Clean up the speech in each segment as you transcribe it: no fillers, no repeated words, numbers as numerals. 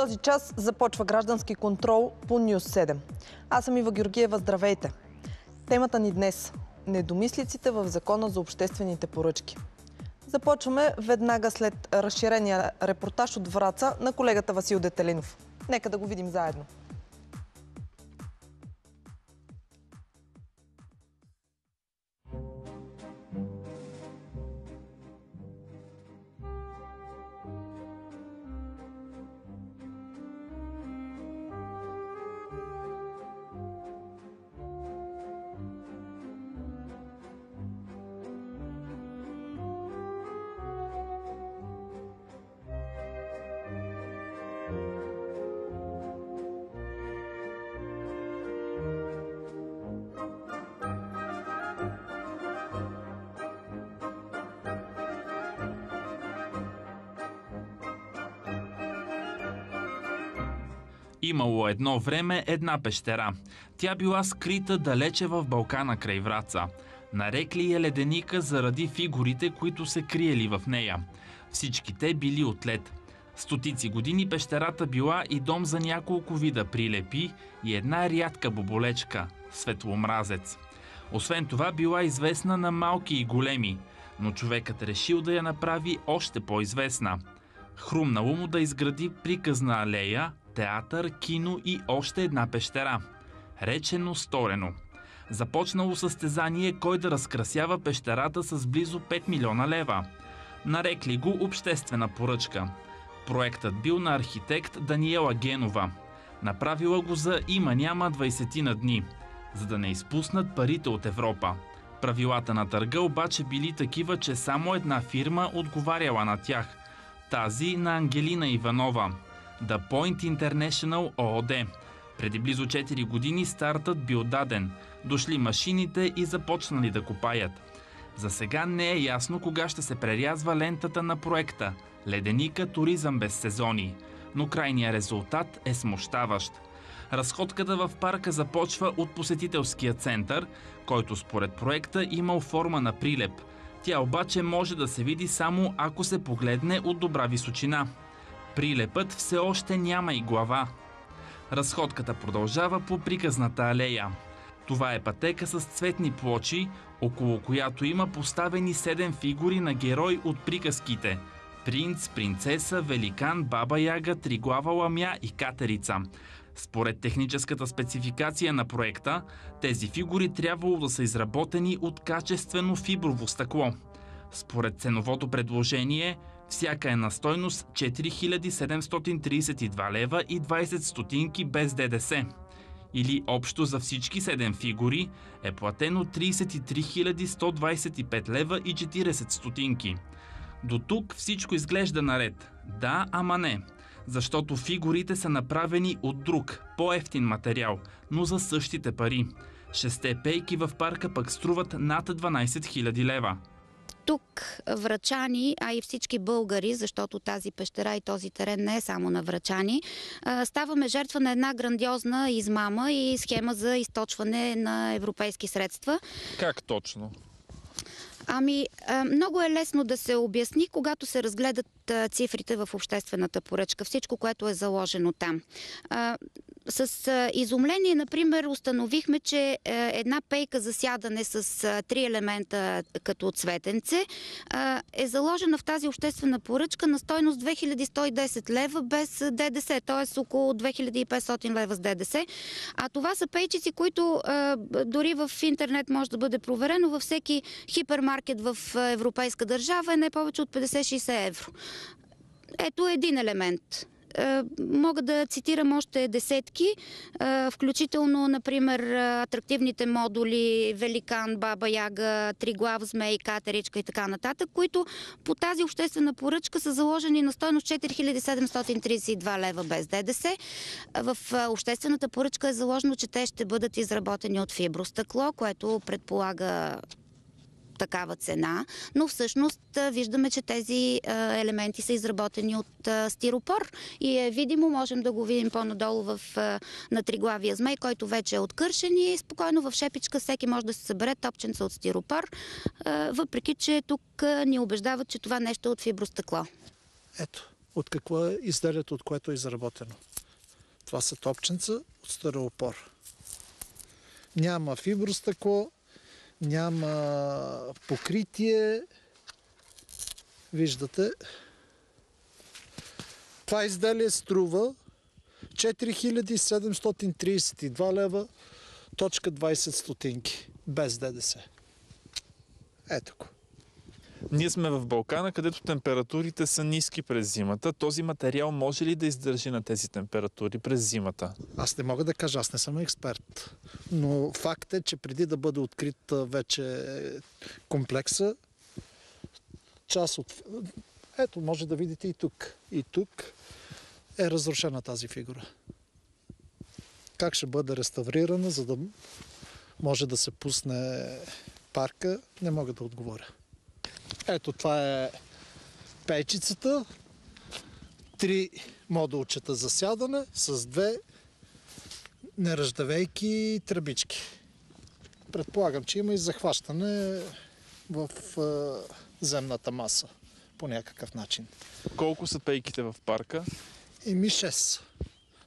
този час започва граждански контрол по Нюз 7. Аз съм Ива Георгиева, здравейте! Темата ни днес – недомислиците в Закона за обществените поръчки. Започваме веднага след разширения репортаж от Враца на колегата Васил Детелинов. Нека да го видим заедно. Имало едно време една пещера. Тя била скрита далече в Балкана край Враца. Нарекли я Леденика заради фигурите, които се криели в нея. Всички те били от лед. Стотици години пещерата била и дом за няколко вида прилепи и една рядка боболечка – светломразец. Освен това била известна на малки и големи, но човекът решил да я направи още по-известна. Хрумнало му да изгради приказна алея, театър, кино и още една пещера. Речено, сторено. Започнало състезание кой да разкрасява пещерата с близо 5 милиона лева. Нарекли го обществена поръчка. Проектът бил на архитект Даниела Генова. Направила го за има-няма 20 на дни, за да не изпуснат парите от Европа. Правилата на търга обаче били такива, че само една фирма отговаряла на тях. Тази на Ангелина Иванова. The Point International ООД. Преди близо 4 години стартът бил даден. Дошли машините и започнали да копаят. За сега не е ясно кога ще се прерязва лентата на проекта Леденика туризъм без сезони. Но крайният резултат е смущаващ. Разходката в парка започва от посетителския център, който според проекта имал форма на прилеп. Тя обаче може да се види само ако се погледне от добра височина. Прилепът все още няма и глава. Разходката продължава по приказната алея. Това е пътека с цветни плочи, около която има поставени 7 фигури на герой от приказките – принц, принцеса, великан, баба яга, триглава ламя и катерица. Според техническата спецификация на проекта, тези фигури трябвало да са изработени от качествено фиброво стъкло. Според ценовото предложение, всяка е на стойност 4732 лева и 20 стотинки без ДДС. Или общо за всички 7 фигури е платено 33 125 лева и 40 стотинки. До тук всичко изглежда наред. Да, ама не. Защото фигурите са направени от друг, по-евтин материал, но за същите пари. 6 пейки в парка пък струват над 12 000 лева. Тук врачани, а и всички българи, защото тази пещера и този терен не е само на врачани, ставаме жертва на една грандиозна измама и схема за източване на европейски средства. Как точно? Много е лесно да се обясни, когато се разгледат цифрите в обществената поръчка, всичко, което е заложено там. С изумление, например, установихме, че една пейка за сядане с 3 елемента като цветенце е заложена в тази обществена поръчка на стойност 2110 лева без ДДС, т.е. около 2500 лева с ДДС. А това са пейчици, които дори в интернет може да бъде проверено във всеки хипермаркет в европейска държава е не повече от 50-60 евро. Ето един елемент. Мога да цитирам още десетки, включително, например, атрактивните модули Великан, Баба Яга, Триглав змей, Катеричка и така нататък, които по тази обществена поръчка са заложени на стойност 4732 лева без ДДС. В обществената поръчка е заложено, че те ще бъдат изработени от фибростъкло, което предполага такава цена, но всъщност виждаме, че тези елементи са изработени от стиропор и е видимо, можем да го видим по-надолу на триглавия змей, който вече е откършен и спокойно в шепичка всеки може да се събере топченца от стиропор, въпреки че тук ни убеждават, че това нещо е от фибростъкло. Ето, от какво е изделието, от което е изработено. Това са топченца от стереопор. Няма фибростъкло, няма покритие. Виждате. Това изделие струва 4732 лева, точка 20 стотинки, без ДДС. Ето го. Ние сме в Балкана, където температурите са ниски през зимата. Този материал може ли да издържи на тези температури през зимата? Аз не мога да кажа, аз не съм експерт. Но факт е, че преди да бъде открит вече комплекса, част от... Ето, може да видите и тук. И тук е разрушена тази фигура. Как ще бъде реставрирана, за да може да се пусне парка, не мога да отговоря. Ето, това е пейчицата. 3 модулчета за сядане с 2 неръждавейки тръбички. Предполагам, че има и захващане в земната маса по някакъв начин. Колко са пейките в парка? Ими 6.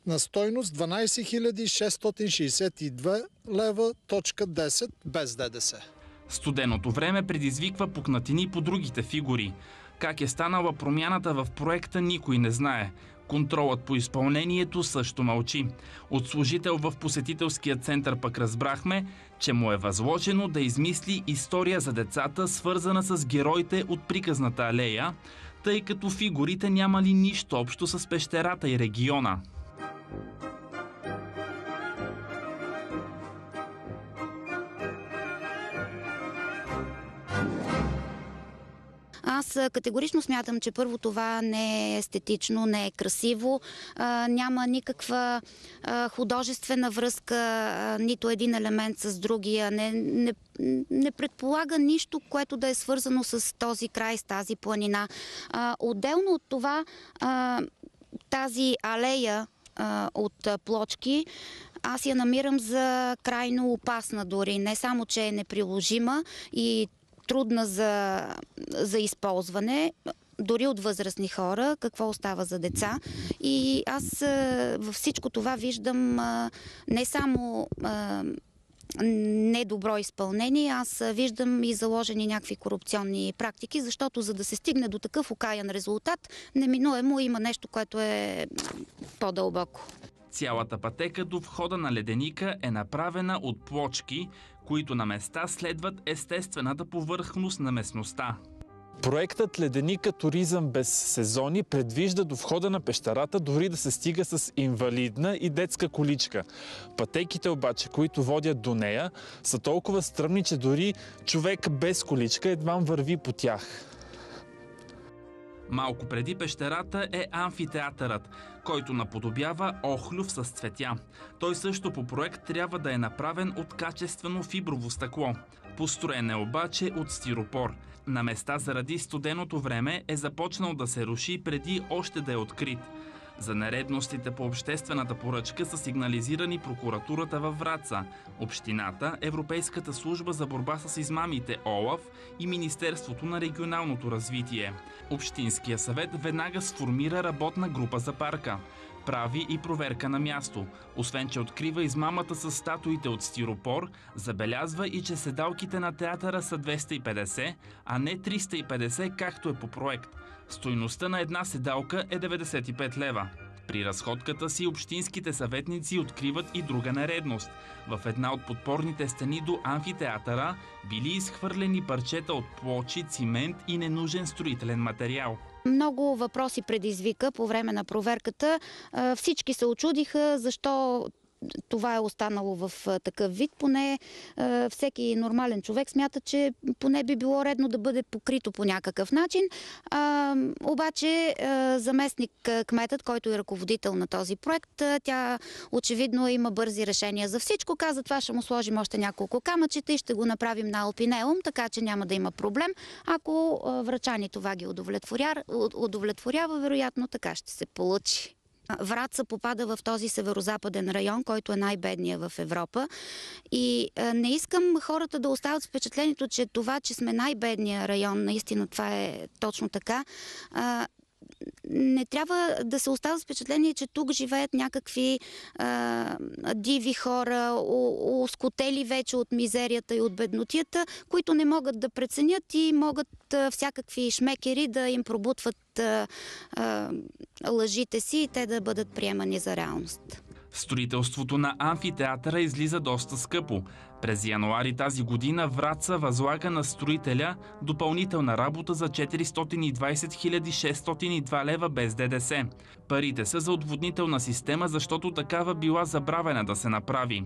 На стойност 12 662 лева, точка 10, без ДДС. Студеното време предизвиква пукнатини по другите фигури. Как е станала промяната в проекта, никой не знае. Контролът по изпълнението също мълчи. От служител в посетителския център пък разбрахме, че му е възложено да измисли история за децата, свързана с героите от приказната алея, тъй като фигурите нямали нищо общо с пещерата и региона. Аз категорично смятам, че първо това не е естетично, не е красиво, няма никаква художествена връзка, нито един елемент с другия, не предполага нищо, което да е свързано с този край, с тази планина. Отделно от това, тази алея от плочки, аз я намирам за крайно опасна дори. Не само, че е неприложима и трудна за използване, дори от възрастни хора, какво остава за деца. И аз във всичко това виждам не само недобро изпълнение, аз виждам и заложени някакви корупционни практики, защото за да се стигне до такъв окаян резултат, неминуемо има нещо, което е по-дълбоко. Цялата пътека до входа на леденика е направена от плочки, които на места следват естествената повърхност на местността. Проектът Леденика туризъм без сезони предвижда до входа на пещерата дори да се стига с инвалидна и детска количка. Пътеките обаче, които водят до нея, са толкова стръмни, че дори човек без количка едва върви по тях. Малко преди пещерата е амфитеатърът, който наподобява охлюв с цветя. Той също по проект трябва да е направен от качествено фиброво стъкло. Построен е обаче от стиропор. На места заради студеното време е започнал да се руши преди още да е открит. За нередностите по обществената поръчка са сигнализирани прокуратурата във Враца, общината, Европейската служба за борба с измамите ОЛАФ и Министерството на регионалното развитие. Общинския съвет веднага сформира работна група за парка. Прави и проверка на място. Освен, че открива измамата с статуите от стиропор, забелязва и, че седалките на театъра са 250, а не 350, както е по проект. Стойността на една седалка е 95 лева. При разходката си общинските съветници откриват и друга нередност. В една от подпорните стени до амфитеатъра били изхвърлени парчета от плочи, цимент и ненужен строителен материал. Много въпроси предизвика по време на проверката. Всички се очудиха защо това е останало в такъв вид. Поне всеки нормален човек смята, че поне би било редно да бъде покрито по някакъв начин. Обаче заместник кметът, който е ръководител на този проект, тя очевидно има бързи решения за всичко. Каза, това ще му сложим още няколко камъчета и ще го направим на алпинеум, така че няма да има проблем. Ако врачани това ги удовлетворява, вероятно така ще се получи. Враца попада в този северозападен район, който е най-бедния в Европа. И не искам хората да остават с впечатлението, че това, че сме най-бедния район, наистина това е точно така, не трябва да се остава с впечатление, че тук живеят някакви диви хора, оскотели вече от мизерията и от беднотията, които не могат да преценят и могат всякакви шмекери да им пробутват лъжите си и те да бъдат приемани за реалност. Строителството на амфитеатъра излиза доста скъпо. През януари тази година Враца възлага на строителя допълнителна работа за 420 602 лева без ДДС. Парите са за отводнителна система, защото такава била забравена да се направи.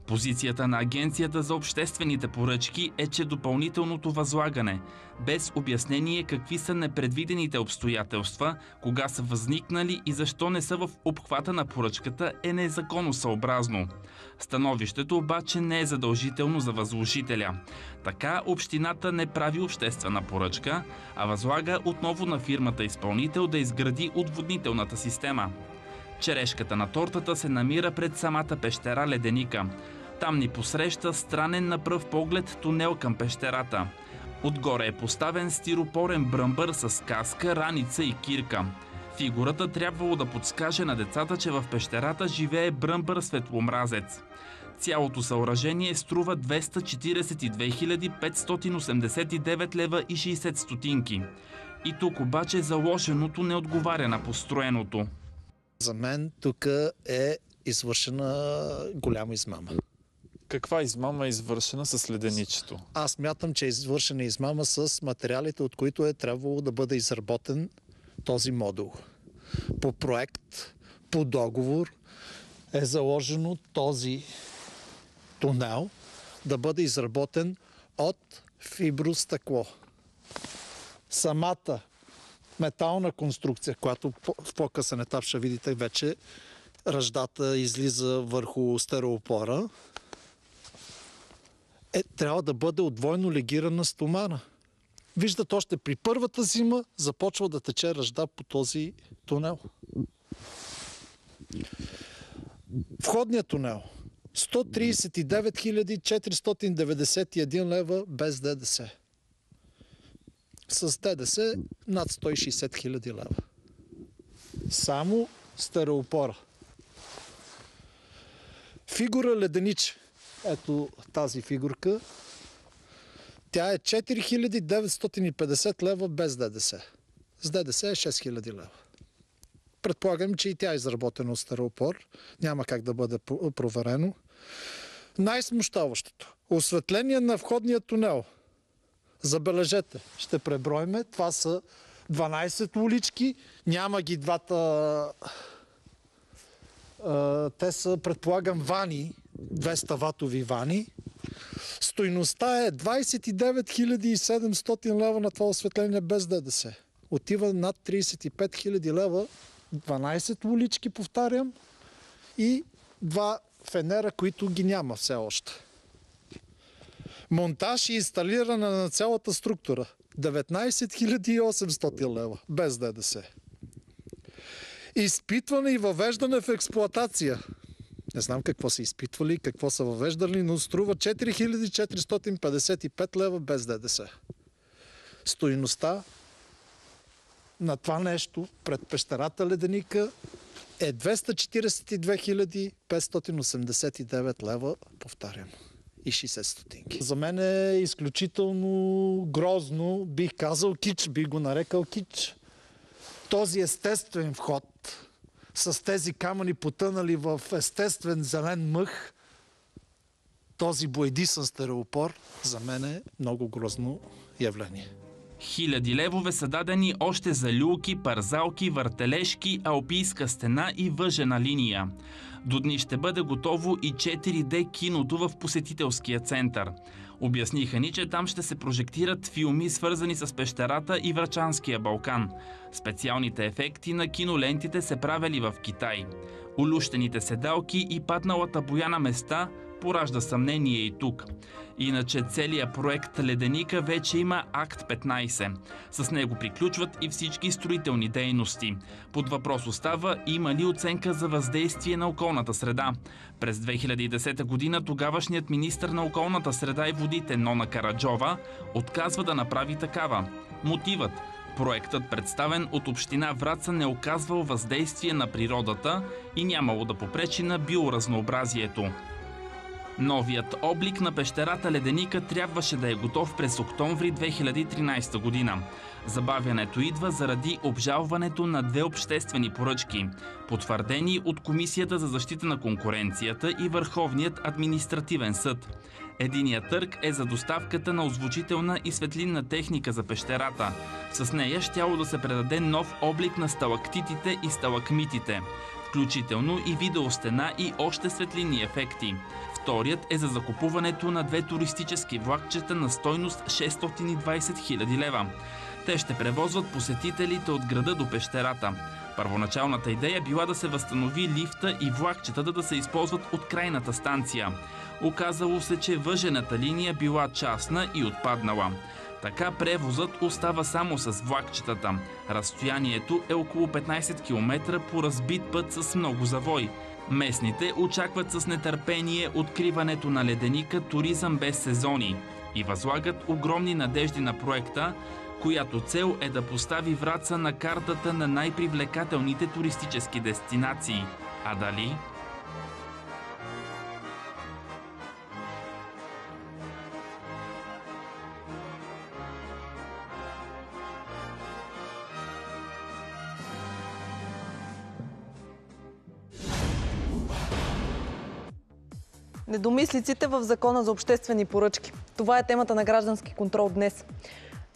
Позицията на Агенцията за обществените поръчки е, че допълнителното възлагане, без обяснение какви са непредвидените обстоятелства, кога са възникнали и защо не са в обхвата на поръчката, е незаконосъобразно. Становището обаче не е задължително за възложителя. Така общината не прави обществена поръчка, а възлага отново на фирмата изпълнител да изгради отводнителната система. Черешката на тортата се намира пред самата пещера Леденика. Там ни посреща странен на пръв поглед тунел към пещерата. Отгоре е поставен стиропорен бръмбър с каска, раница и кирка. Фигурата трябвало да подскаже на децата, че в пещерата живее бръмбър светломразец. Цялото съоръжение струва 242 589 лева и 60 стотинки. И тук обаче заложеното не отговаря на построеното. За мен тук е извършена голяма измама. Каква измама е извършена с леденичето? Аз мятам, че е извършена измама с материалите, от които е трябвало да бъде изработен този модул. По проект, по договор е заложено този тунел да бъде изработен от фибростъкло. Самата метална конструкция, която в по-късен етап ще видите вече ръждата излиза върху стереопора, трябва да бъде от двойно легирана стомана. Виждате, още при първата зима започва да тече ръжда по този тунел. Входният тунел 139 491 лева без ДДС. С ДДС над 160 хиляди лева. Само стереопора. Фигура ледениче. Ето тази фигурка. Тя е 4950 лева без ДДС. С ДДС е 6000 лева. Предполагам, че и тя е изработена от стереопор. Няма как да бъде проверено. Най-смущаващото. Осветление на входния тунел. Забележете, ще преброиме. Това са 12 улички. Няма ги двата... те са, предполагам, вани. 200 ватови вани. Стойността е 29 700 лева на това осветление без ДДС. Отива над 35 000 лева. 12 улички, повтарям. И 2 фенера, които ги няма все още. Монтаж и инсталиране на цялата структура. 19 800 лева. Без ДДС. Изпитване и въвеждане в експлоатация. Не знам какво са изпитвали, какво са въвеждали, но струва 4455 лева без ДДС. Стойността на това нещо пред пещерата Леденика е 242 589 лева, повтарям, и 60 стотинки. За мен е изключително грозно, бих казал кич, бих го нарекал кич. Този естествен вход с тези камъни потънали в естествен зелен мъх, този боядисан стереопор, за мен е много грозно явление. Хиляди левове са дадени още за люлки, парзалки, въртележки, алпийска стена и въжена линия. До дни ще бъде готово и 4D киното в посетителския център. Обясниха ни, че там ще се прожектират филми, свързани с пещерата и Врачанския Балкан. Специалните ефекти на кинолентите се правили в Китай. Улющените седалки и падналата боя на места поражда съмнение и тук. Иначе целият проект Леденика вече има акт 15. С него приключват и всички строителни дейности. Под въпрос остава има ли оценка за въздействие на околната среда. През 2010 година тогавашният министър на околната среда и водите Нона Караджова отказва да направи такава. Мотивът – Проектът, представен от община Враца, не оказвал въздействие на природата и нямало да попречи на биоразнообразието. Новият облик на пещерата Леденика трябваше да е готов през октомври 2013 година. Забавянето идва заради обжалването на 2 обществени поръчки, потвърдени от Комисията за защита на конкуренцията и Върховният административен съд. Единият търг е за доставката на озвучителна и светлинна техника за пещерата. С нея щяло да се предаде нов облик на сталактитите и сталагмитите, включително и видеостена и още светлинни ефекти. Вторият е за закупуването на 2 туристически влакчета на стойност 620 000 лева. Те ще превозват посетителите от града до пещерата. Първоначалната идея била да се възстанови лифта и влакчетата да се използват от крайната станция. Оказало се, че въжената линия била частна и отпаднала. Така превозът остава само с влакчетата. Разстоянието е около 15 км по разбит път с много завой. Местните очакват с нетърпение откриването на Леденика туризъм без сезони и възлагат огромни надежди на проекта, която цел е да постави Враца на картата на най-привлекателните туристически дестинации. А дали? Недомислиците в Закона за обществени поръчки. Това е темата на Граждански контрол днес.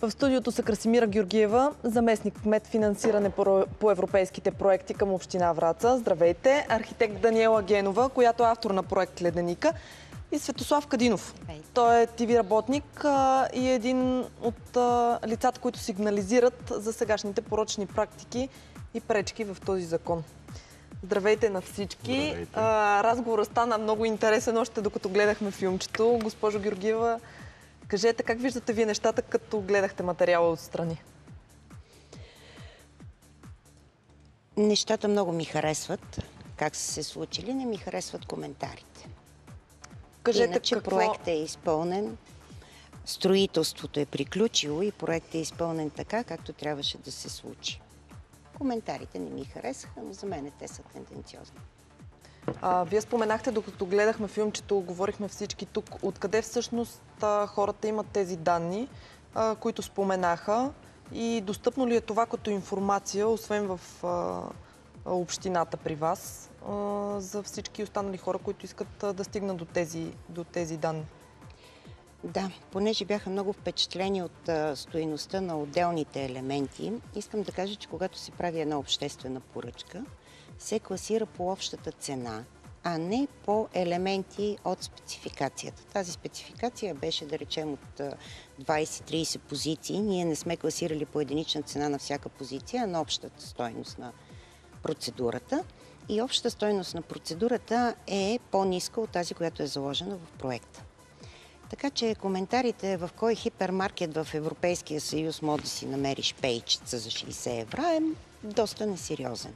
В студиото са Красимира Георгиева, заместник кмет финансиране по европейските проекти към община Враца. Здравейте! Архитект Даниела Генова, която е автор на проект Леденика, и Светослав Кадинов. Той е ТВ работник и е един от лицата, които сигнализират за сегашните порочни практики и пречки в този закон. Здравейте на всички! Здравейте. Разговорът стана много интересен още докато гледахме филмчето. Госпожо Георгиева, кажете как виждате вие нещата, като гледахте материала отстрани? Нещата много ми харесват. Как са се случили, не ми харесват коментарите. Кажете Иначе какво... проектът е изпълнен, строителството е приключило и проектът е изпълнен така, както трябваше да се случи. Коментарите не ми харесаха, но за мен те са тенденциозни. Вие споменахте, докато гледахме филмчето, говорихме всички тук, откъде всъщност хората имат тези данни, които споменаха, и достъпно ли е това като информация, освен в общината при вас, за всички останали хора, които искат да стигнат до тези данни? Да, понеже бяха много впечатлени от стойността на отделните елементи, искам да кажа, че когато се прави една обществена поръчка, се класира по общата цена, а не по елементи от спецификацията. Тази спецификация беше, да речем, от 20-30 позиции. Ние не сме класирали по единична цена на всяка позиция, а на общата стойност на процедурата. И общата стойност на процедурата е по-ниска от тази, която е заложена в проекта. Така че коментарите в кой хипермаркет в Европейския съюз може да си намериш пейчица за 60 евро е доста несериозен.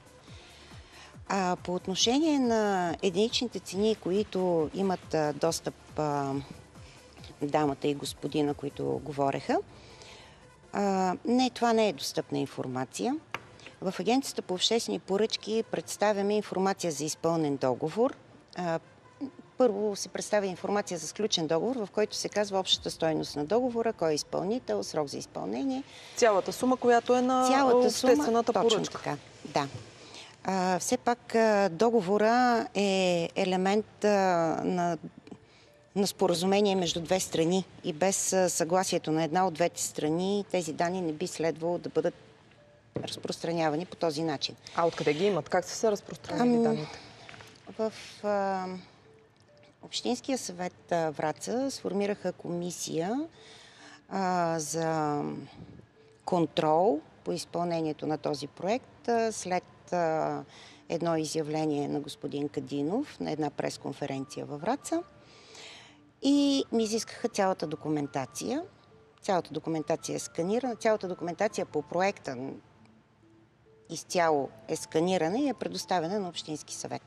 А по отношение на единичните цени, които имат достъп дамата и господина, които говореха, не, това не е достъпна информация. В Агенцията по обществени поръчки представяме информация за изпълнен договор. Първо се представя информация за сключен договор, в който се казва общата стойност на договора, кой е изпълнител, срок за изпълнение. Цялата сума, която е на обществената поръчка. Точно така, да. Все пак договора е елемент на споразумение между две страни и без съгласието на една от двете страни тези данни не би следвало да бъдат разпространявани по този начин. А откъде ги имат? Как са се разпространили данните? В Общинския съвет Враца сформираха комисия за контрол по изпълнението на този проект след едно изявление на господин Кадинов на една пресконференция във Враца и ми изискаха цялата документация. Цялата документация е сканирана, цялата документация по проекта изцяло е сканирана и е предоставена на Общински съвет.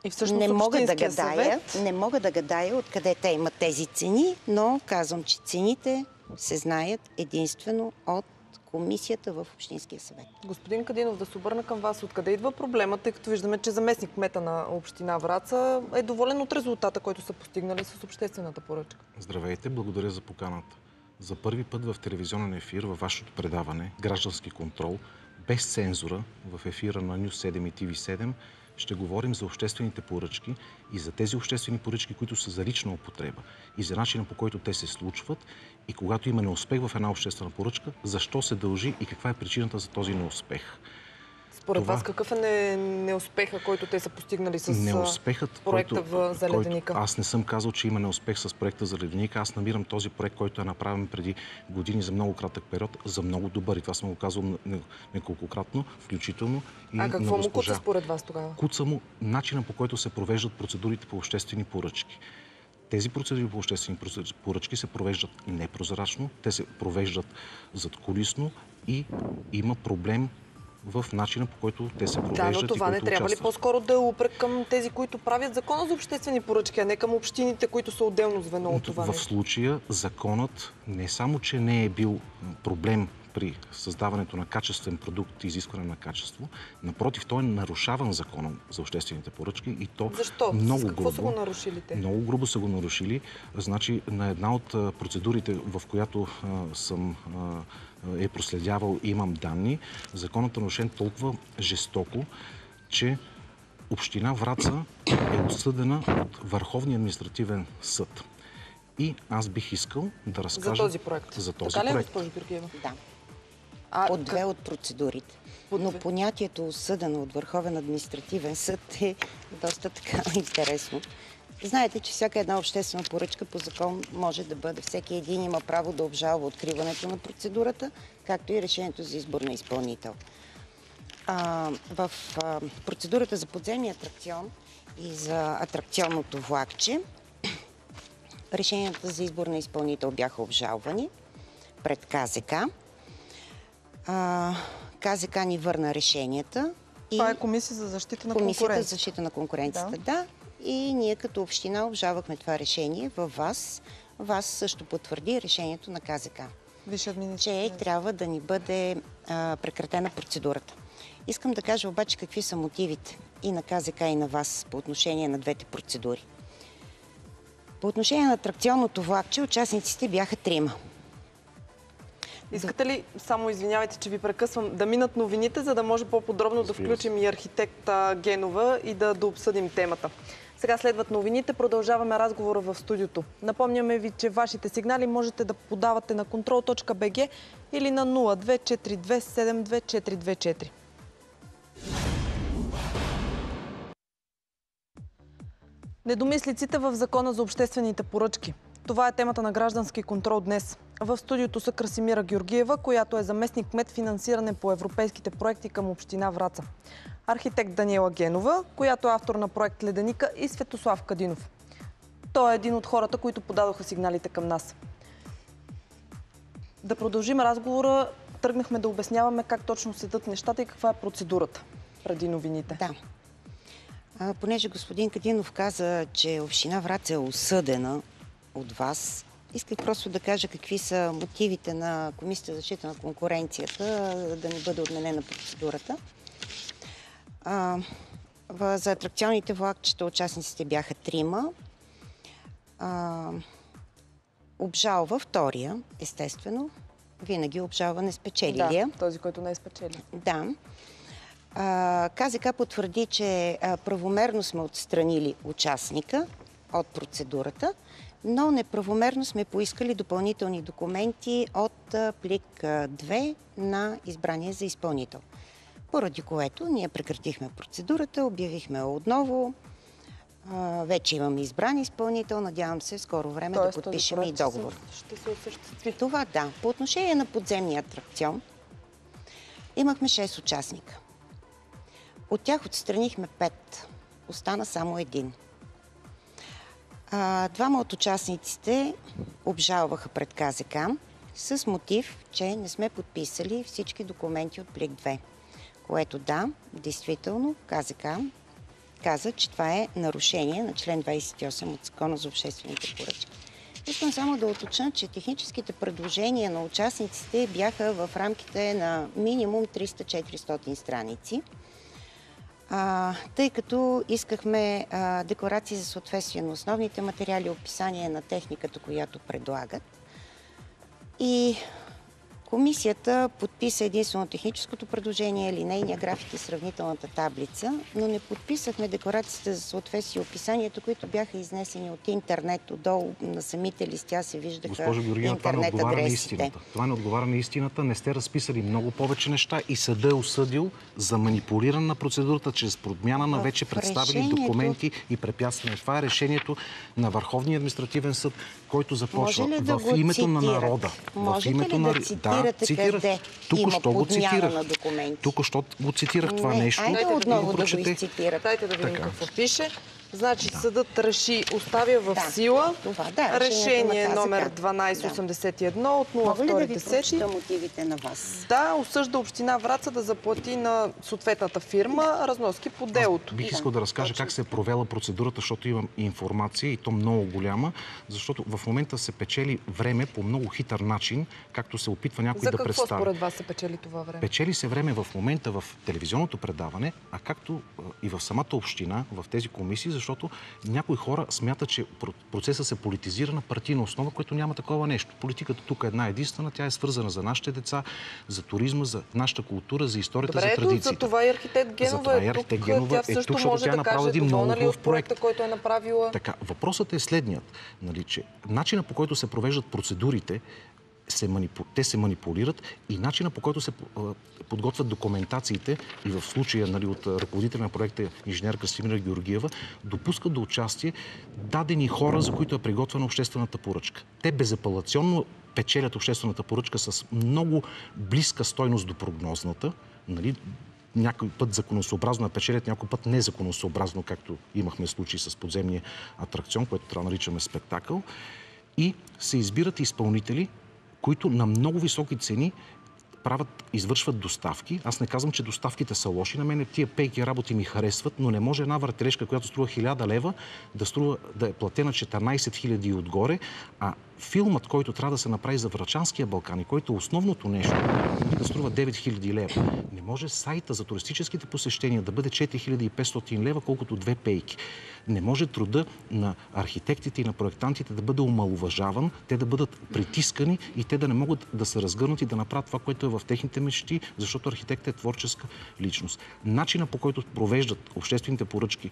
И всъщност не мога да гадая откъде те имат тези цени, но казвам, че цените се знаят единствено от комисията в Общинския съвет. Господин Кадинов, да се обърна към вас. Откъде идва проблема, тъй като виждаме, че заместник кмета на община Враца е доволен от резултата, който са постигнали с обществената поръчка? Здравейте, благодаря за поканата. За първи път в телевизионен ефир, във вашето предаване Граждански контрол, без цензура, в ефира на News 7 и TV7, ще говорим за обществените поръчки и за тези обществени поръчки, които са за лична употреба и за начина, по който те се случват, и когато има неуспех в една обществена поръчка, защо се дължи и каква е причината за този неуспех. Според вас какъв е неуспеха, който те са постигнали с проекта за леденика? Аз не съм казал, че има неуспех с проекта за леденика. Аз намирам този проект, който е направен преди години за много кратък период, за много добър. И това съм го казал неколкократно, включително и на госпожа. Какво му куца според вас тогава? Куца му начина, по който се провеждат процедурите по обществени поръчки. Тези процедури по обществени поръчки се провеждат непрозрачно, те се провеждат задкулисно и има проблем в начина, по който те се провеждат. Да, но това не трябва ли по-скоро да е упрек към тези, които правят закона за обществени поръчки, а не към общините, които са отделно звено от това? В случая законът не само, че не е бил проблем при създаването на качествен продукт и изискване на качество, напротив, той е нарушаван закона за обществените поръчки и то защо? Много с какво грубо. са го нарушили те? Много грубо са го нарушили. Значи, на една от процедурите, в която съм проследявал и имам данни, законът е нарушен толкова жестоко, че община Враца е осъдена от Върховния административен съд. И аз бих искал да разкажа за този проект. За този така ли, проект. госпожо Георгиева? Да. По две от процедурите. Но понятието осъдено от Върховен административен съд е доста така интересно. Знаете, че всяка една обществена поръчка по закон може да бъде. Всеки един има право да обжалва откриването на процедурата, както и решението за избор на изпълнител. В процедурата за подземния атракцион и за атракционното влакче решенията за избор на изпълнител бяха обжалвани пред КЗК. КЗК ни върна решенията. Това е Комисия за защита на конкуренцията. Комисията за защита на конкуренцията, да. И ние като община обжалвахме това решение във ВАС. ВАС също потвърди решението на КЗК, че трябва да ни бъде прекратена процедурата. Искам да кажа обаче какви са мотивите и на КЗК, и на ВАС по отношение на двете процедури. По отношение на атракционното влакче, участниците бяха 3. Искате ли, само извинявайте, че ви прекъсвам, да минат новините, за да може по-подробно да включим и архитекта Генова и да обсъдим темата. Сега следват новините, продължаваме разговора в студиото. Напомняме ви, че вашите сигнали можете да подавате на control.bg или на 0242 72424. Недомислиците в Закона за обществените поръчки. Това е темата на Граждански контрол днес. В студиото са Красимира Георгиева, която е заместник кмет финансиране по европейските проекти към община Враца. Архитект Даниела Генова, която е автор на проект Леденика, и Светослав Кадинов. Той е един от хората, които подадоха сигналите към нас. Да продължим разговора. Тръгнахме да обясняваме как точно седат нещата и каква е процедурата преди новините. Да. Понеже господин Кадинов каза, че община Враца е осъдена от вас, исках просто да кажа какви са мотивите на Комисията за защита на конкуренцията да не бъде отменена процедурата. За атракционните влакчета участниците бяха 3. Обжалва втория, естествено. Винаги обжалва неспечелилия. Да, този, който не е спечелил. Да. КЗК потвърди, че правомерно сме отстранили участника от процедурата, но неправомерно сме поискали допълнителни документи от плик 2 на избрания за изпълнител. Поради което ние прекратихме процедурата, обявихме отново. Вече имаме избран изпълнител, надявам се в скоро време да подпишем и договор. Ще се осъществи. Това да. По отношение на подземния атракцион имахме 6 участника. От тях отстранихме 5. Остана само 1. 2 от участниците обжалваха пред КЗК с мотив, че не сме подписали всички документи от плик 2. Което да, действително КЗК каза, че това е нарушение на член 28 от Закона за обществените поръчки. Искам само да уточня, че техническите предложения на участниците бяха в рамките на минимум 300-400 страници. Тъй като искахме декларации за съответствие на основните материали, описание на техниката, която предлагат. И комисията подписа единствено техническото предложение, линейния график и сравнителната таблица, но не подписахме декларациите за съответствие и описанието, които бяха изнесени от интернет. Отдолу на самите листя се виждаха Госпожо Георгиева, това не отговаря на истината. Това не отговаря на истината. Не сте разписали много повече неща и съдът е осъдил за манипулиране на процедурата чрез подмяна на вече представени документи и препятстване. Това е решението на Върховния административен съд, който започва в името на народа. Можете ли да цитирате къде има подмяна на документи? Тук-що го цитирах това нещо. Айде отново да го изцитирате. Дайте да видим какво пише. Значи съдът реши, оставя в сила решение номер 1281 от 02.10. Мога ли да ви прочита мотивите на вас? Да, осъжда община Враца да заплати на съответната фирма разноски по делото. Бих искал да разкажа как се е провела процедурата, защото имам информация и то много голяма, защото в момента се печели време по много хитър начин, както се опитва някой да представи. За какво според вас се печели това време? Печели се време в момента в телевизионното предаване, а както и в самата община, в тези комисии, защото някои хора смятат, че процесът се политизира на партийна основа, което няма такова нещо. Политиката тук е една единствена, тя е свързана за нашите деца, за туризма, за нашата култура, за историята, за традициите. За това и архитект Генова е тук. Тя също може да каже доволна ли от проекта, който е направила. Така, въпросът е следният, нали, че начина, по който се провеждат процедурите, те се манипулират и начина, по който се подготвят документациите и в случая, нали, от ръководителя на проекта инженер Красимира Георгиева, допускат до участие дадени хора, за които е приготвена обществената поръчка. Те безапелационно печелят обществената поръчка с много близка стойност до прогнозната, нали, някой път законосъобразно печелят, някой път незаконосъобразно, както имахме случаи с подземния атракцион, който трябва да наричаме спектакъл, и се избират изпълнители, които на много високи цени извършват доставки. Аз не казвам, че доставките са лоши. На мен тия пейки работи ми харесват, но не може една въртележка, която струва 1000 лева, да е платена 14 000 и отгоре, а филмът, който трябва да се направи за Врачанския Балкан и който е основното нещо, да струва 9000 лева. Не може сайта за туристическите посещения да бъде 4500 лева, колкото 2 пейки. Не може труда на архитектите и на проектантите да бъде омаловажаван, те да бъдат притискани и те да не могат да се разгърнат и да направят това, което е в техните мечти, защото архитектът е творческа личност. Начина, по който провеждат обществените поръчки,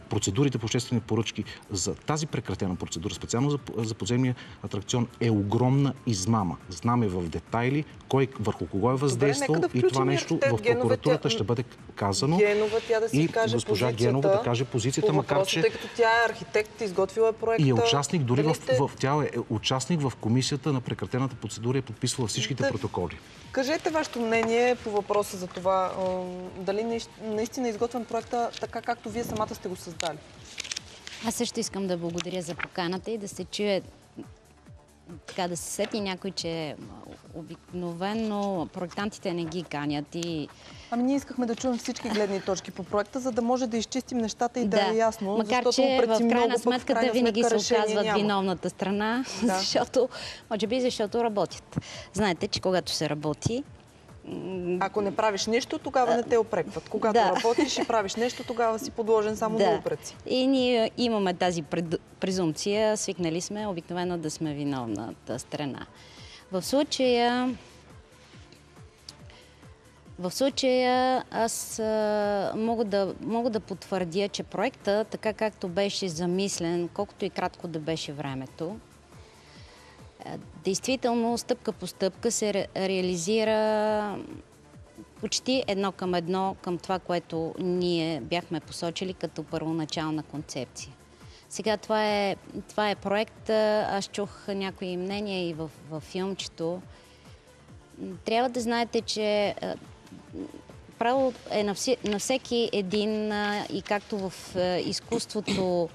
процедурите по обществени поръчки за тази прекратена процедура, специално за подземния атракцион, е огромна измама. Знаме в детайли кой върху кого е въздействал и това нещо в прокуратурата ще бъде казано. И госпожа Генова да каже позицията, макар че... Тъй като тя е архитект, изготвила е проекта. И е участник, дори тя е участник в комисията на прекратената процедура и е подписвала всичките протоколи. Кажете вашето мнение по въпроса за това, дали наистина е изготвен проекта така, както вие самата сте го създали. Аз също искам да благодаря за поканата и да се чуе, така да се сети някой, че обикновено проектантите не ги канят и... Ами ние искахме да чуем всички гледни точки по проекта, за да може да изчистим нещата и да е ясно. Макар че в крайна сметка винаги се оказват виновната страна, защото работят. Знаете, че когато се работи... Ако не правиш нищо, тогава не те опрекват. Когато работиш и правиш нещо, тогава си подложен само на упреци. И ние имаме тази презумпция, свикнали сме обикновено да сме виновната страна. В случая аз мога да потвърдя, че проекта, така както беше замислен, колкото и кратко да беше времето, действително стъпка по стъпка се реализира почти едно към това, което ние бяхме посочили като първоначална концепция. Сега това е проект, аз чух някои мнения и в филмчето. Трябва да знаете, че право е на всеки един и както в изкуството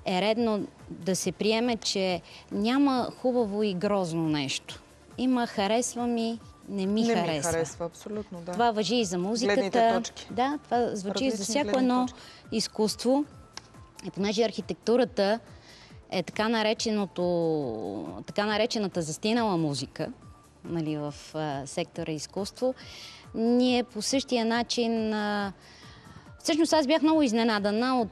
е редно да се приеме, че няма хубаво и грозно нещо. Има харесва ми, не ми харесва. Не ми харесва, абсолютно, да. Това важи и за музиката. Да, това звучи за всяко едно изкуство. И понеже архитектурата е така наречената застинала музика, нали, в сектора изкуство. Ние по същия начин... Всъщност аз бях много изненадана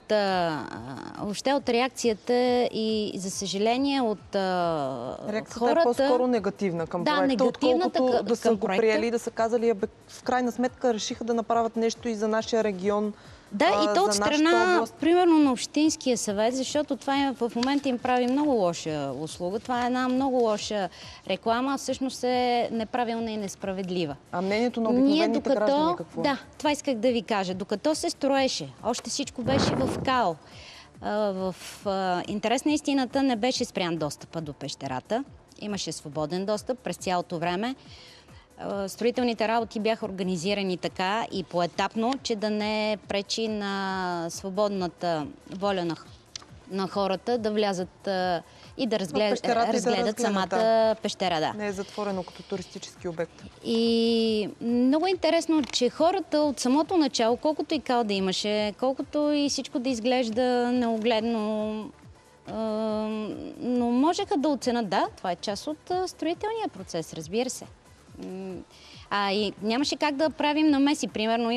въобще от реакцията и, за съжаление, от Реакцията хората... е по-скоро негативна към проекта, отколкото да са го приели и да са казали, в крайна сметка решиха да направят нещо и за нашия регион. Да, и то от за страна, примерно на Общинския съвет, защото това в момента им прави много лоша услуга. Това е една много лоша реклама, всъщност е неправилна и несправедлива. А мнението на обикновените граждани какво? Да, това исках да ви кажа. Докато се строеше, още всичко беше в као. В интерес на истината не беше спрян достъпа до пещерата. Имаше свободен достъп през цялото време. Строителните работи бяха организирани така и поетапно, че да не пречи на свободната воля на хората да влязат и да разгледат самата пещера. Да. Не е затворено като туристически обект. И много интересно, че хората от самото начало, колкото и кал да имаше, колкото и всичко да изглежда неогледно, но можеха да оценят, да, това е част от строителния процес, разбира се. И нямаше как да правим намеси. Примерно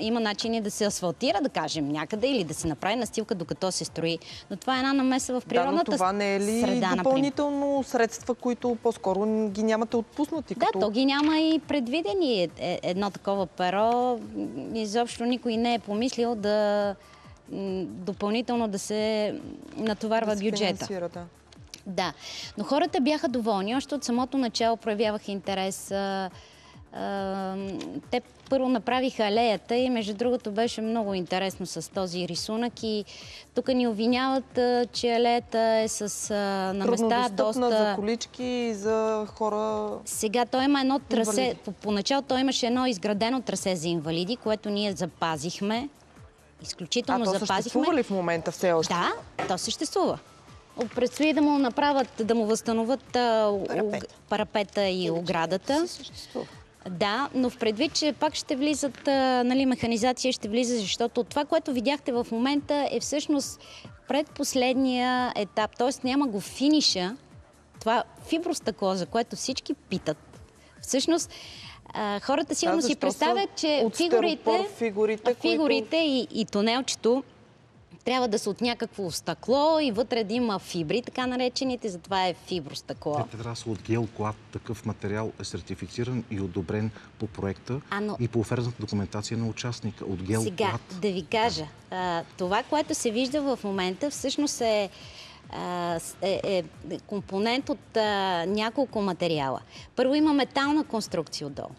има начини да се асфалтира, да кажем, някъде или да се направи настилка докато се строи. Но това е една намеса в природната среда. Да, но това не е ли допълнително средства, които по-скоро ги нямате отпуснати? Да, то ги няма и предвидени. Едно такова перо. Изобщо никой не е помислил да допълнително да се натоварва бюджета. Да, но хората бяха доволни. Още от самото начало проявяваха интерес. Те първо направиха алеята и между другото беше много интересно с този рисунък и тук ни обвиняват, че алеята е на места доста... за колички и за хора... Сега той има едно трасе. Поначало той имаше едно изградено трасе за инвалиди, което ние запазихме. Изключително запазихме. То съществува ли в момента все още? Да, то съществува. Предстои да му направят, да му възстановят парапета и оградата. Да, но в предвид, че пак ще влизат, механизация ще влиза, защото това, което видяхте в момента е всъщност предпоследния етап, т.е. няма го финиша, това фибростъкло, за което всички питат. Всъщност, хората сигурно си представят, че фигурите и тунелчето трябва да са от някакво стъкло и вътре да има фибри, така наречените, затова е фибростъкло. Те трябва да са от гелклад. Такъв материал е сертифициран и одобрен по проекта и по офертната документация на участника. От гелклад. Сега, да ви кажа, това, което се вижда в момента, всъщност е компонент от няколко материала. Първо има метална конструкция отдолу,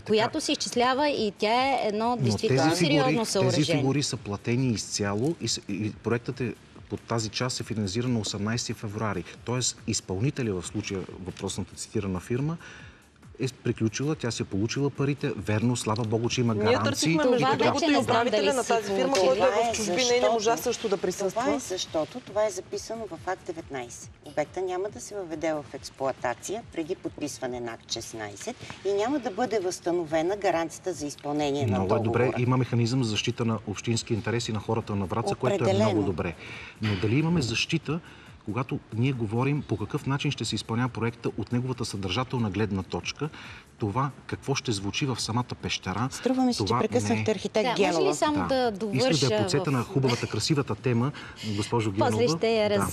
която се изчислява и тя е едно действително сериозно съоръжение. Тези фигури са платени изцяло и проектът под тази част е финализиран на 18 февруари. Тоест изпълнителя, в случая въпросната цитирана фирма, е приключила, тя си е получила парите. Верно, слава Богу, че има гаранции. Ние търсихме между другото и управителя на тази фирма, който е в чужбина и не можа също да присъства. Това е защото това е записано в Акт 19. Обекта няма да се въведе в експлоатация преди подписване на Акт 16 и няма да бъде възстановена гаранцията за изпълнение на договора. Много добре. Има механизъм за защита на общински интереси на хората на Враца, което е много добре. Но дали имаме защита, когато ние говорим по какъв начин ще се изпълнява проекта от неговата съдържателна гледна точка, това какво ще звучи в самата пещера. Струва ми се, че прекъснахте архитект Генова. Може ли само да довърша? Искам да я подсета на хубавата, красивата тема, госпожо Генова. После ще я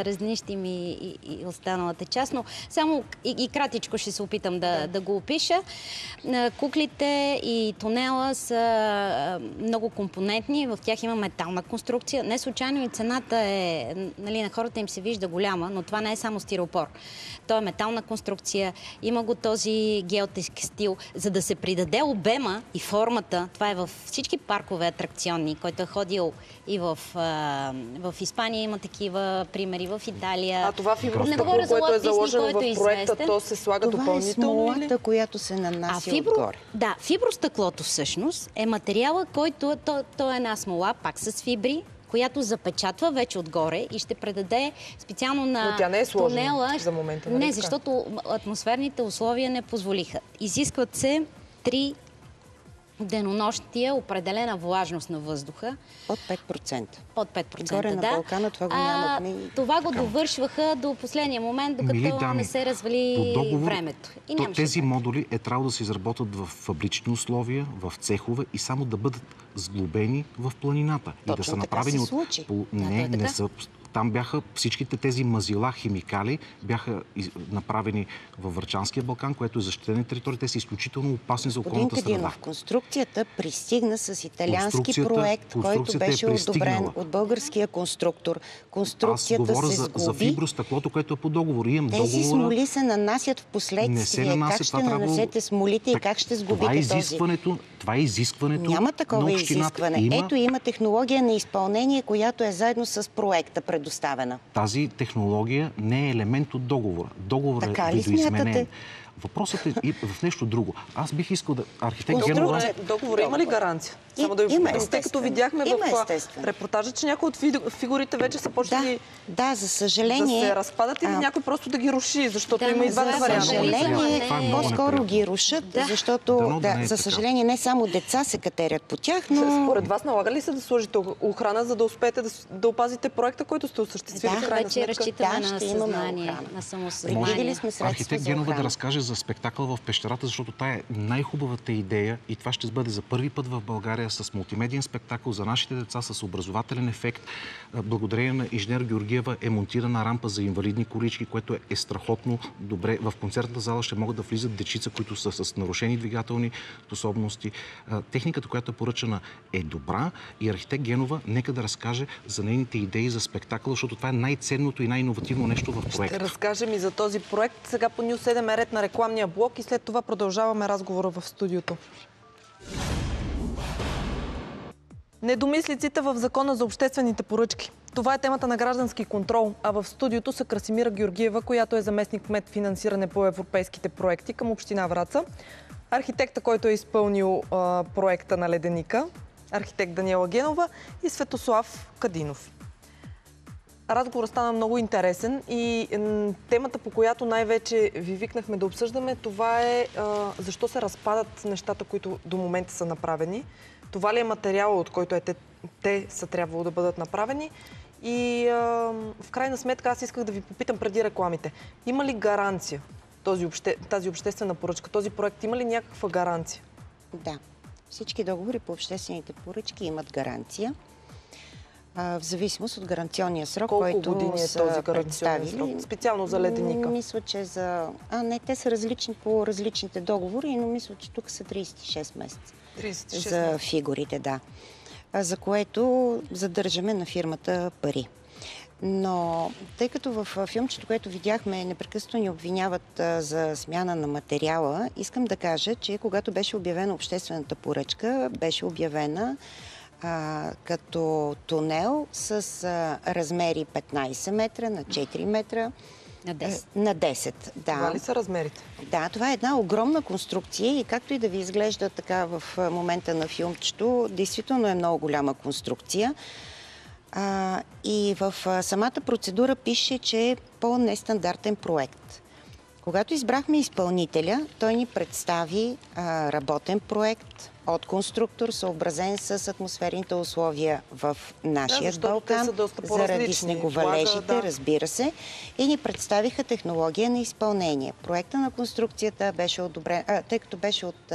разнищим и останалата част, но само и кратичко ще се опитам да го опиша. Куклите и тунела са много компонентни, в тях има метална конструкция. Не случайно и цената е, на хората им се вижда голяма, но това не е само стиропор. То е метална конструкция, има го този геотекстил, за да се придаде обема и формата. Това е във всички паркове атракционни, който е ходил и в Испания има такива примери, в Италия. А това фибростъкло, което е заложено в проекта, то се слага допълнително? Това е смолата, която се нанася отгоре. Да, фибростъклото всъщност е материала, който то е една смола, пак с фибри, която запечатва вече отгоре и ще предаде специално на но тя не е сложена тунела. За момента, не, защото атмосферните условия не позволиха. Изискват се 3 денонощия определена влажност на въздуха. Под 5%. Под 5%, Горе на Балкана това го нямахме. Това го довършваха до последния момент, докато не се развали времето. Тези модули е трябвало да се изработят в фабрични условия, в цехове и само да бъдат сглобени в планината. Точно и да са направени така се случи. Не са. Там бяха всичките тези мазила, химикали, бяха направени във Врачанския Балкан, което е защитена територия. Те са изключително опасни за околната среда. Конструкцията пристигна с италиански проект, който беше одобрен от българския конструктор. Конструкцията се сглоби. За фибростъклото, което е по договор. Тези смоли се нанасят в последствие. Как ще нанесете смолите и как ще сглобите този? Това е изискването. Няма такова изискване. Ето има технология на изпълнение, която е заедно с проекта предоставена. Тази технология не е елемент от договора. Договорът е видоизменен. Въпросът е и в нещо друго. Аз бих искал да... Архитект Генова... Договора има ли гаранция? Само да ви попитам, тъй като видяхме в репортажа, че някои от фигурите вече са почнали да, за съжаление, да се разпадат или някой просто да ги руши, защото има и двата варианта. За съжаление, по-скоро ги рушат, защото, за съжаление, не само деца се катерят по тях, но... Според вас налага ли се да сложите охрана, за да успеете да опазите проекта, който сте осъществили в крайна сметка? Да, вече разчитаме на съзнание, на самосъзнание. Архитект Генова да разкаже за спектакъл в пещерата, защото тая е най-хубавата идея и това ще бъде за първи път в България с мултимедиен спектакъл за нашите деца, с образователен ефект. Благодарение на инженер Георгиева е монтирана рампа за инвалидни колички, което е страхотно добре. В концертната зала ще могат да влизат дечица, които са с нарушени двигателни способности. Техниката, която е поръчана, е добра и архитект Генова нека да разкаже за нейните идеи за спектакъл, защото това е най-ценното и най-иновативно нещо в проекта. Ще разкажем и за този проект. Сега по Нюс 7 е ред на рекламния блок и след това продължаваме разговора в студиото. Недомислиците в Закона за обществените поръчки. Това е темата на граждански контрол, а в студиото са Красимира Георгиева, която е заместник-кмет финансиране по европейските проекти към община Враца, архитекта, който е изпълнил проекта на Леденика, архитект Даниела Генова и Светослав Кадинов. Разговорът стана много интересен и темата, по която най-вече ви викнахме да обсъждаме, това е защо се разпадат нещата, които до момента са направени. Това ли е материала, от който те са трябвало да бъдат направени? И в крайна сметка аз исках да ви попитам преди рекламите. Има ли гаранция тази обществена поръчка? Този проект има ли някаква гаранция? Да. Всички договори по обществените поръчки имат гаранция. В зависимост от гаранционния срок, който години е този гаранционен срок? Специално за Леденика? Мисля, че те са различни по различните договори, но мисля, че тук са 36 месеца. 36 за фигурите, да. За което задържаме на фирмата пари. Но тъй като в филмчето, което видяхме, непрекъснато ни обвиняват за смяна на материала, искам да кажа, че когато беше обявена обществената поръчка, беше обявена като тунел с размери 15 метра на 4 метра. На 10, да. Това ли са размерите? Да, това е една огромна конструкция и както и да ви изглежда така в момента на филмчето, действително е много голяма конструкция. И в самата процедура пише, че е по-нестандартен проект. Когато избрахме изпълнителя, той ни представи работен проект от конструктор, съобразен с атмосферните условия в нашия Балкан, заради снеговалежите, разбира се, и ни представиха технология на изпълнение. Проекта на конструкцията беше одобрен, тъй като беше от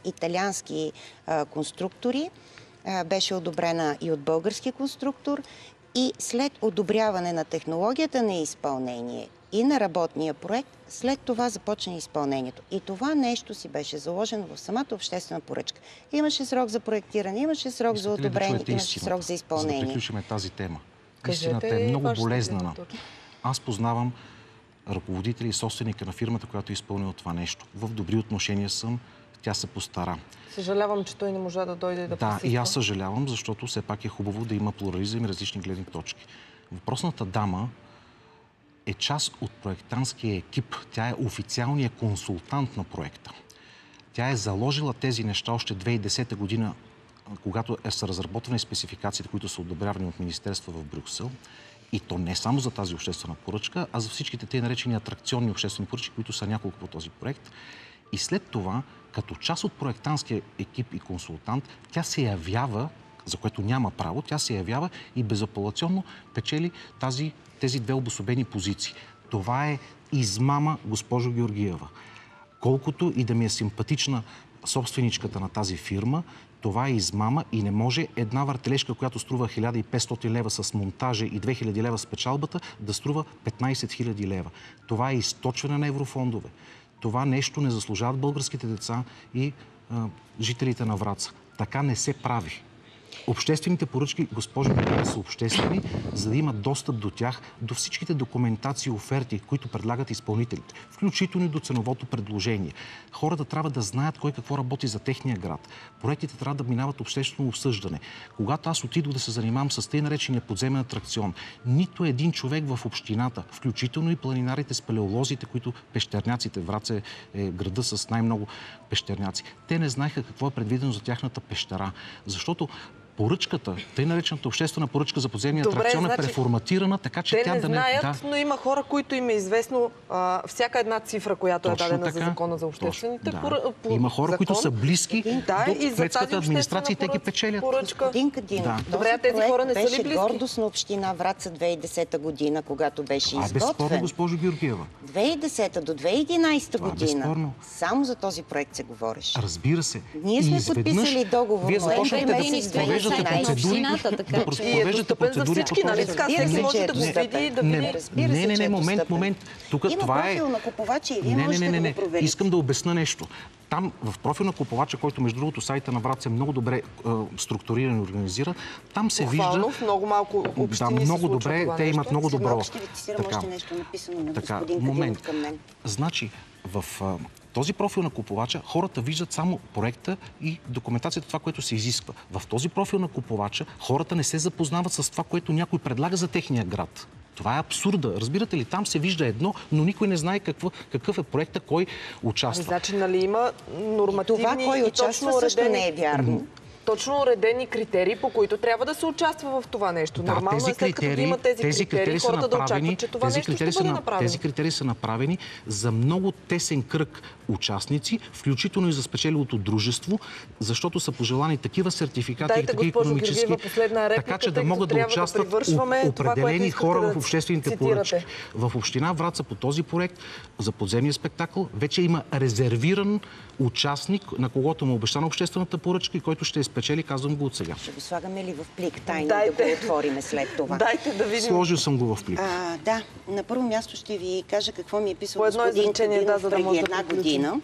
италиански конструктори, беше одобрена и от български конструктор и след одобряване на технологията на изпълнение и на работния проект, след това започна изпълнението. И това нещо си беше заложено в самата обществена поръчка. Имаше срок за проектиране, имаше срок за одобрение, имаше срок за изпълнение. За да приключим тази тема. Истината е много болезнена. Аз познавам ръководители и собственика на фирмата, която е изпълнила това нещо. В добри отношения съм, тя се постара. Съжалявам, че той не можа да дойде да посетва. Да, и аз съжалявам, защото все пак е хубаво да има плурализъм и различни гледни точки. Въпросната дама е част от проектантския екип. Тя е официалният консултант на проекта. Тя е заложила тези неща още 2010 година, когато са разработвани спецификациите, които са одобрявани от Министерство в Брюксел. И то не само за тази обществена поръчка, а за всичките те наречени атракционни обществени поръчки, които са няколко по този проект. и след това, като част от проектантския екип и консултант, тя се явява, за което няма право, тя се явява и безапелационно печели тези две обособени позиции. Това е измама, госпожо Георгиева. Колкото и да ми е симпатична собственичката на тази фирма, това е измама и не може една въртележка, която струва 1500 лева с монтажа и 2000 лева с печалбата, да струва 15 000 лева. Това е източване на еврофондове. Това нещо не заслужават българските деца и жителите на Враца. Така не се прави. Обществените поръчки, госпожо Георгиева, са обществени, за да имат достъп до тях, до всичките документации и оферти, които предлагат изпълнителите, включително и до ценовото предложение. Хората трябва да знаят кой какво работи за техния град. Проектите трябва да минават обществено обсъждане. Когато аз отидох да се занимавам с тъй наречения подземен атракцион, нито един човек в общината, включително и планинарите, спелеолозите, които пещерняците, Враца е града с най-много пещерняци, те не знаеха какво е предвидено за тяхната пещера. Защото поръчката, тъй наречената обществена поръчка за подземния атракцион е преформатирана, така че тя да не... знаят, но има хора, които им е известно всяка една цифра, която е дадена за закона за обществените Има хора, които са близки до кметската администрация и те ги печелят. Господин Кадинов, добре, тези хора не са ли близки? Беше гордост на община Враца 2010 година, когато беше изготвен. Безспорно, госпожо Георгиева. 2010 до 2011 година. Само за този проект се говореше. Разбира се. Ние сме подписали договор. Вие започнахте да провеждате процедури, за всички, нали така? Всеки може да го види, да види. Не, момент. Тук това е... Има профил на купувача и вие можете да го проверите. Искам да обясна нещо. Там, в профил на купувача, който между другото сайта на Враца е много добре структуриран и организиран, там се вижда... В много малко общини се много добре, те имат много добро... Ще ви цитирам още нещо написано на господин Кадинов към мен. Значи, в този профил на купувача хората виждат само проекта и документацията, това, което се изисква. В този профил на купувача хората не се запознават с това, което някой предлага за техния град. Това е абсурда. Разбирате ли, там се вижда едно, но никой не знае какъв е проекта, кой участва. Значи, нали има нормативни това, кой участва, също не е вярно. Точно уредени критерии, по които трябва да се участва в това нещо. Нормално е, след като има тези критерии, хората да очакват, че това нещо ще бъде направено. Тези критерии са направени за много тесен кръг участници, включително и за спечелилото дружество, защото са пожелани такива сертификати и такива икономически, така че да могат да участват определени хора в обществените поръчки. В община Враца по този проект за подземния спектакъл вече има резервиран участник, на когото му обещана обществената поръчка и който ще спечели, казвам го от сега. Ще го слагаме ли в плик тайно да го отвориме след това? Дайте да видим. Сложил съм го в плик. Да, на първо място ще ви кажа какво ми е писал господин Кадинов преди една година.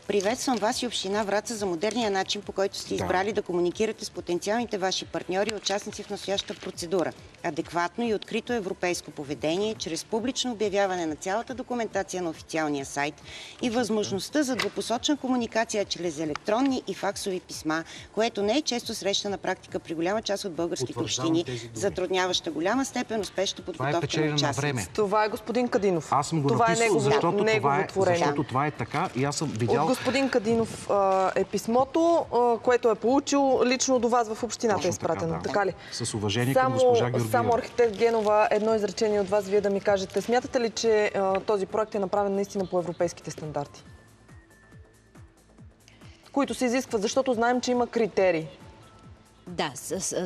Приветствам вас и община Враца за модерния начин, по който сте избрали да комуникирате с потенциалните ваши партньори и участници в настоящата процедура. Адекватно и открито европейско поведение, чрез публично обявяване на цялата документация на официалния сайт и възможността за двупосочна комуникация чрез електронни и факсови писма, което не е често срещана практика при голяма част от българските общини, затрудняваща голяма степен успешната подготовка на участници. Това е господин Кадинов. Аз съм го написал, защото това е така и аз съм видял... Господин Кадинов е писмото, което е получил лично до вас в общината е изпратено. Така ли? С уважение към госпожа Георгиева. Само архитект Генова, едно изречение от вас, вие да ми кажете. Смятате ли, че този проект е направен наистина по европейските стандарти? Които се изискват, защото знаем, че има критерии. Да,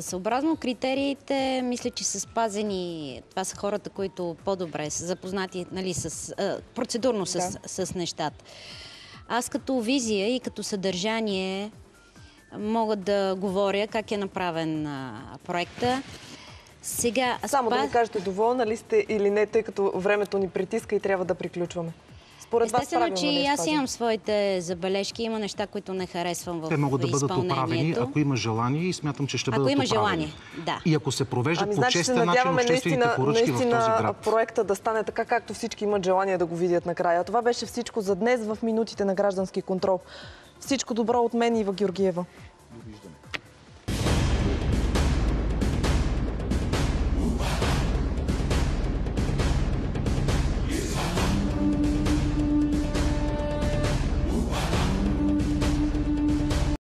съобразно критериите, мисля, че са спазени. Това са хората, които по-добре са запознати, нали, процедурно с нещата. Аз като визия и като съдържание мога да говоря как е направен проекта. Сега, само да ми кажете, доволна ли сте или не, тъй като времето ни притиска и трябва да приключваме? Според вас правилно че и аз имам своите забележки, има неща, които не харесвам в изпълнението. Те могат да бъдат поправени, ако има желание и смятам, че ще бъдат поправени. Ако има желание, да. И ако се провеждат по честен начин обществените поръчки в този град. Проекта да стане така, както всички имат желание да го видят накрая. Това беше всичко за днес в минутите на граждански контрол. Всичко добро от мен, Ива Георгиева.